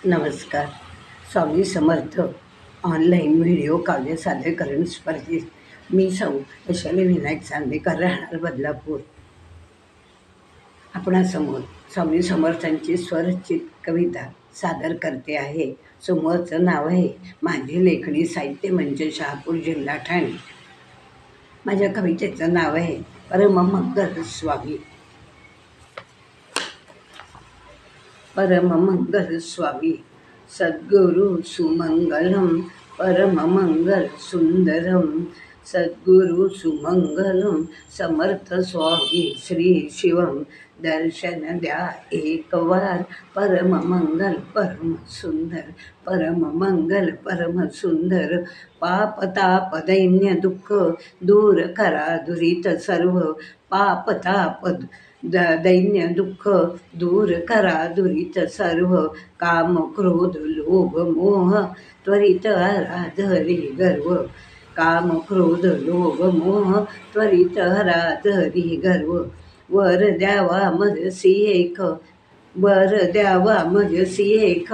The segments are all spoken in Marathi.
नमस्कार. स्वामी समर्थ ऑनलाईन व्हिडिओ काव्य सादरीकरण स्पर्धेत मी सौ वैशाली विनायक चांदेकर, राहणार बदलापूर, आपणासमोर स्वामी समर्थांची स्वरचित कविता सादर करते आहे. समोरचं नाव आहे माझी लेखणी साहित्य मंच, शहापूर, जिल्हा ठाणे. माझ्या कवितेचं नाव आहे परममंगल स्वामी. परममंगल स्वामी सद्गुरु सुमंगलम, परममंगल सुंदरम, सद्गुरु सुमंगलम, समर्थ स्वामी श्री शिवम, दर्शन द्या एक वार, परममंगल परम सुंदर, परममंगल परम सुंदर, पाप ताप दैन्य दुःख दूर करा दुरित सर्व, पाप ताप दैन्य दुःख दूर करा दुरित सर्व, काम क्रोध लोभ मोह त्वरित आराधरी गर्व, काम क्रोध लोभ मोह त्वरित आराधरी गर्व, वर द्यावा मजसी एक, वर द्यावा मजसी एक,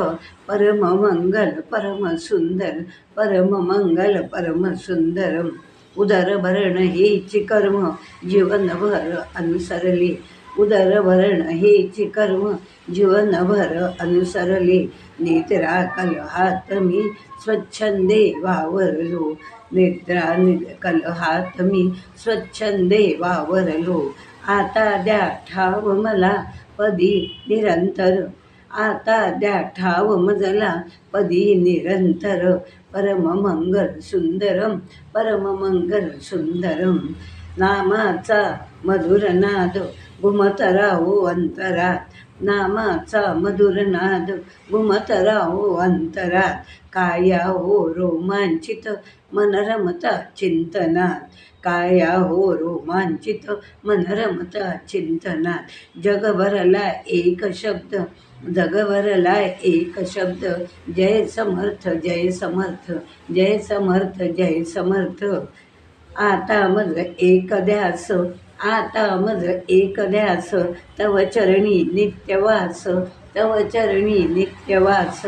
परम मंगल परम सुंदर, परम मंगल परम सुंदर, उदरभरण हेची कर्म जीवनभर अनुसरले, उदरभरण हेची कर्म जीवनभर अनुसरले, निद्रा कलहात मी स्वच्छंदे वावरलो, निद्रा कलहात मी स्वच्छंदे वावरलो, आता द्या ठाव मला पदी निरंतर, आता द्या ठाव मजला पदी निरंतर, परममंगल सुंदरम, परममंगल सुंदरम, नामाचा मधुर नाद घुमत राहो अंतरात, नामाचा मधुर नाद घुमत राहो अंतरात, काया हो रोमांचित मन रमता चिंतनात, काया हो रोमांचित मन रमता चिंतनात, जगभरला एक शब्द, जगभरला एक शब्द, जय समर्थ जय समर्थ, जय समर्थ जय समर्थ, आता मज एक ध्यास, आता मज एक ध्यास, तव चरणी नित्यवास, तव चरणी नित्यवास,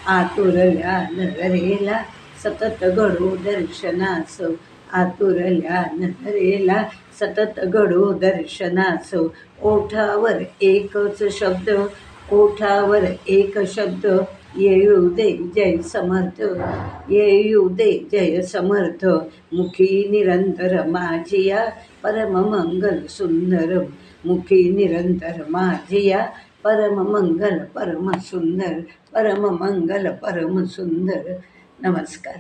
आतुरल्या नजरेला सतत घडो दर्शनास, आतुरल्या नजरेला सतत घडो दर्शनास, ओठावर एकच शब्द, ओठावर एक शब्द, येऊ दे जय समर्थ, येऊ दे जय समर्थ, मुखी निरंतर माझिया परममंगल सुंदर, मुखी निरंतर माझिया परममंगल परम सुंदर, परममंगल परम सुंदर. नमस्कार.